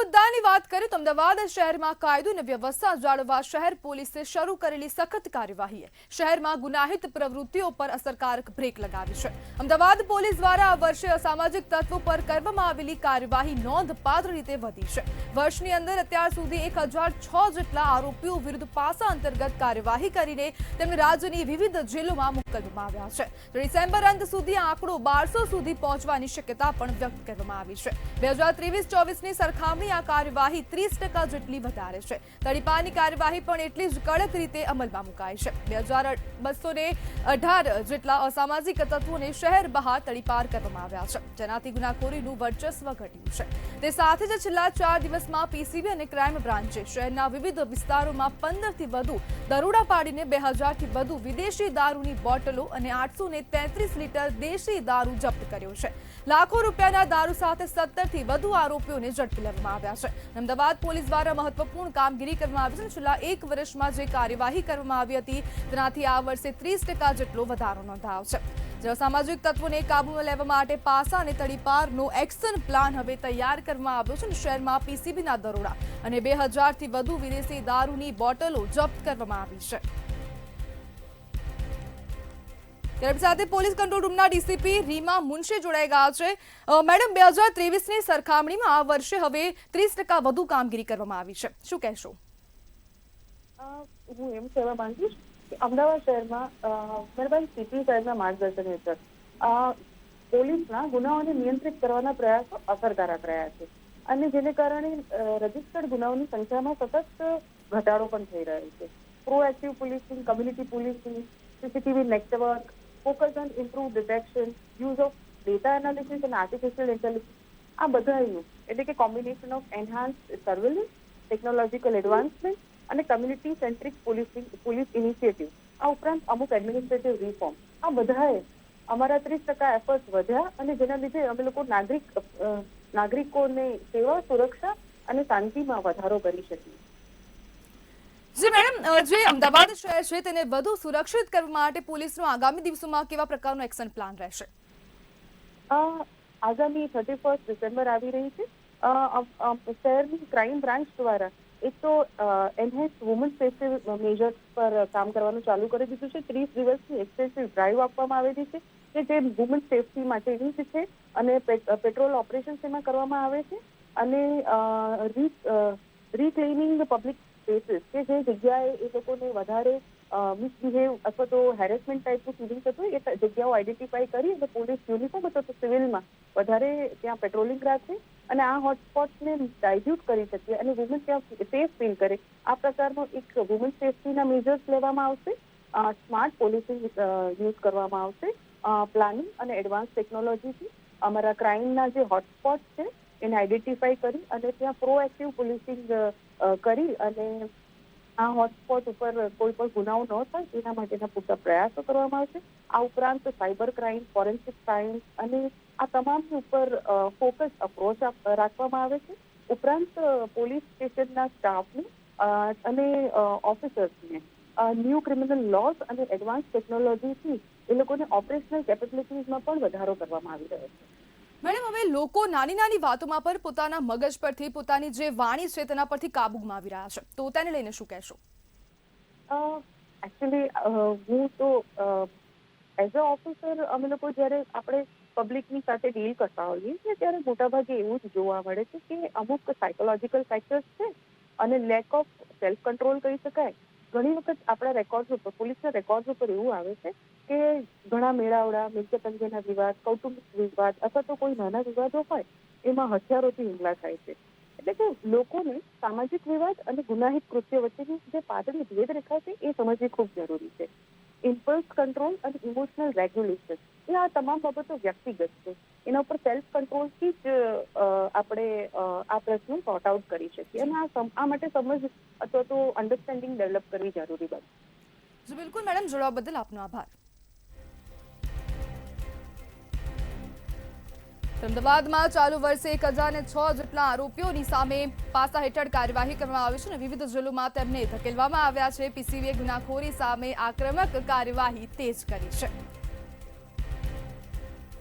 મુદ્દાની વાત કરીએ તો અમદાવાદ શહેરમાં કાયદો અને વ્યવસ્થા જાળવવા શહેર પોલીસે શરૂ કરેલી સખત કાર્યવાહીએ શહેરમાં ગુનાહિત પ્રવૃત્તિઓ પર અસરકારક બ્રેક લગાવી છે। અમદાવાદ પોલીસ દ્વારા આ વર્ષે અસામાજિક તત્વો પર કરવામાં આવેલી કાર્યવાહી નોંધપાત્ર રીતે વધી છે। વર્ષની અંદર અત્યાર સુધી 1006 જેટલા આરોપીઓ વિરુદ્ધ પાસા અંતર્ગત કાર્યવાહી કરીને તેમને રાજ્યની વિવિધ જેલોમાં મોકલવામાં આવ્યા છે। ડિસેમ્બર અંત સુધી આ આંકડો 1200 સુધી પહોંચવાની શક્યતા પણ વ્યક્ત કરવામાં આવી છે। 2023-24ની સરખામણી આ કાર્યવાહી 30% જેટલી વધારે છે। તડીપારની કાર્યવાહી પણ એટલી જ કડક રીતે અમલમાં મુકાઈ છે। 2218 જેટલા અસામાજિક તત્વોને શહેર બહાર તડીપાર કરવામાં આવ્યા છે, જેનાથી ગુનાખોરીનું વર્ચસ્વ ઘટ્યું છે। તે સાથે જ છેલ્લા 4 દિવસમાં પીસીબી અને ક્રાઇમ બ્રાન્ચે શહેરના વિવિધ વિસ્તારોમાં 15થી વધુ દરોડા પાડીને 2000થી વધુ વિદેશી દારૂની બોટલો અને 833 લીટર દેશી દારૂ જપ્ત કર્યો છે। લાખો રૂપિયાના દારૂ સાથે 17થી વધુ આરોપીઓને ઝડપી લેવામાં આવ્યા છે। અમદાવાદ પોલીસ દ્વારા મહત્વપૂર્ણ કામગીરી કરવામાં આવી છે। છેલ્લા 1 વર્ષમાં જે કાર્યવાહી કરવામાં આવી હતી તેનાથી આ વર્ષે 30% જેટલો વધારો નોંધાયો છે। જે સામાજિક તત્વોને કાબૂમાં લેવા માટે પાસા અને તડીપારનો એક્શન પ્લાન હવે તૈયાર કરવામાં આવ્યો છે। શહેરમાં પીસીબીના દરોડા અને 2000થી વધુ વિદેશી દારૂની બોટલો જપ્ત કરવામાં આવી છે। ત્યારે સાથે પોલીસ કંટ્રોલ રૂમના ડીસીપી રીમા મુનશી જોડાઈ ગયા છે। મેડમ, 2023ની સરખામણીમાં આ વર્ષે હવે 30% વધુ કામગીરી કરવામાં આવી છે, શું કહેશો? હું એમ કહેવા માંગીશ કે અમદાવાદ શહેરમાં મહેરબાન સીપી સાહેબના માર્ગદર્શન હેઠળ પોલીસના ગુનાઓને નિયંત્રિત કરવાના પ્રયાસો અસરકારક રહ્યા છે અને જેને કારણે રજીસ્ટર્ડ ગુનાઓની સંખ્યામાં સતત ઘટાડો પણ થઈ રહ્યો છે। Proactive policing, community policing, CCTV network, focus on improved detection, use of data analysis and artificial intelligence, આ બધાનું એટલે કે combination of enhanced surveillance, technological advancement અને કમ્યુનિટી સેન્ટ્રિક પોલીસ ઇનિશિયેટિવ, આ ઉપરાંત અમુક એડમિનિસ્ટ્રેટિવ રિફોર્મ, આ બધાએ અમારા 30% એફર્ટ્સ વધ્યા અને જેના લીધે અમે લોકો નાગરિકોને સેવા, સુરક્ષા અને શાંતિમાં વધારો કરી શકીએ। જી મેડમ, જે અમદાવાદ શહેર છે તેને વધુ સુરક્ષિત કરવા માટે પોલીસનો આગામી દિવસોમાં કેવા પ્રકારનો એક્શન પ્લાન રહેશે? આગામી 31 ડિસેમ્બર આવી રહી છે। શહેરની ક્રાઇમ બ્રાન્ચ દ્વારા એક તો એનહેન્સ વુમન સેફ્ટી મેજર્સ પર કામ કરવાનું ચાલુ કરી દીધું છે। 30 દિવસની એક્સટેન્સિવ ડ્રાઈવ આપવામાં આવેલી છે કે જે વુમન સેફ્ટી માટેની જ છે અને પેટ્રોલ ઓપરેશન એમાં કરવામાં આવે છે અને રીક્લેમિંગ પબ્લિક સ્પેસીસ કે જે જગ્યાએ એ લોકોને વધારે મિસબિહેવ અથવા તો હેરેસમેન્ટ ટાઈપનું ફિલિંગ થતું હોય એ જગ્યાઓ આઈડેન્ટિફાઈ કરી અને પોલીસ યુનિફોર્મ અથવા તો સિવિલમાં વધારે ત્યાં પેટ્રોલિંગ રાખે અને આ હોટસ્પોટ્સને ડાયલ્યુટ કરી શકીએ અને વુમન ત્યાં સેફ ફીલ કરે, આ પ્રકારનો એક વુમન સેફ્ટીના મેજર્સ લેવામાં આવશે। સ્માર્ટ પોલીસિંગ યુઝ કરવામાં આવશે। પ્લાનિંગ અને એડવાન્સ ટેકનોલોજીથી અમારા ક્રાઇમના જે હોટસ્પોટ છે એને આઈડેન્ટિફાઈ કરી અને ત્યાં પ્રોએક્ટિવ પોલીસિંગ કરી અને આ હોટસ્પોટ ઉપર કોઈ પણ ગુનાઓ ન થાય એના માટેના પૂરતા પ્રયાસો કરવામાં આવશે। આ ઉપરાંત સાયબર ક્રાઇમ, ફોરેન્સિક સાયન્સ અને આ તમામની ઉપર ફોકસ અપ્રોચ રાખવામાં આવે છે। ઉપરાંત પોલીસ સ્ટેશનના સ્ટાફને અને ઓફિસર્સને ન્યૂ ક્રિમિનલ લોઝ અને એડવાન્સ ટેકનોલોજીથી એ લોકોને ઓપરેશનલ કેપેબિલિટીઝમાં પણ વધારો કરવામાં આવી રહ્યો છે। મેડમ, હવે લોકો નાની વાતોમાં પર પોતાના મગજ પરથી પોતાની જે વાણી છે તેના પરથી કાબુ ગુમાવી રહ્યા છે, તો તેને લઈને શું કહેશો? એકચ્યુઅલી હું તો એઝ અ ઓફિસર અમે લોકો જ્યારે આપણે પબ્લિકની સાથે ડીલ કરતા હોઈએ છીએ ત્યારે મોટાભાગે એવું જ જોવા મળે છે કે અમુક સાયકોલોજીકલ ફેક્ટર્સ છે અને લેક ઓફ સેલ્ફ કંટ્રોલ કહી શકાય। ઘણી વખત આપણા રેકોર્ડ્સ ઉપર, પોલીસના રેકોર્ડ્સ ઉપર એવું આવે છે કે ઘણા મેળાવડા, મિલકત અંગેના વિવાદ, કૌટુંબિક વિવાદ અથવા તો કોઈ નાના વિવાદો હોય એમાં હથિયારોથી હુમલા થાય છે। એટલે કે લોકોને સામાજિક વિવાદ અને ગુનાહિત કૃત્ય વચ્ચેની જે પાતળી ભેદરેખા છે એ સમજવી ખૂબ જરૂરી છે। ઇમ્પલ્સ કંટ્રોલ અને ઇમોશનલ રેગ્યુલેશન એ આ તમામ બાબતો વ્યક્તિગત છે, એના ઉપર સેલ્ફ કંટ્રોલથી જ આપણે આ પ્રશ્નો સોર્ટ આઉટ કરી શકીએ અને આ માટે સમજ અથવા તો અન્ડરસ્ટેન્ડિંગ ડેવલપ કરવી જરૂરી બને। જી બિલકુલ મેડમ, જોડવા બદલ આપનો આભાર। અમદાવાદમાં ચાલુ વર્ષે 1006 જેટલા આરોપીઓની સામે પાસા હેઠળ કાર્યવાહી કરવામાં આવી છે અને વિવિધ જેલોમાં તેમને ધકેલવામાં આવ્યા છે। પીસીબીએ ગુનાખોરી સામે આક્રમક કાર્યવાહી તેજ કરી છે।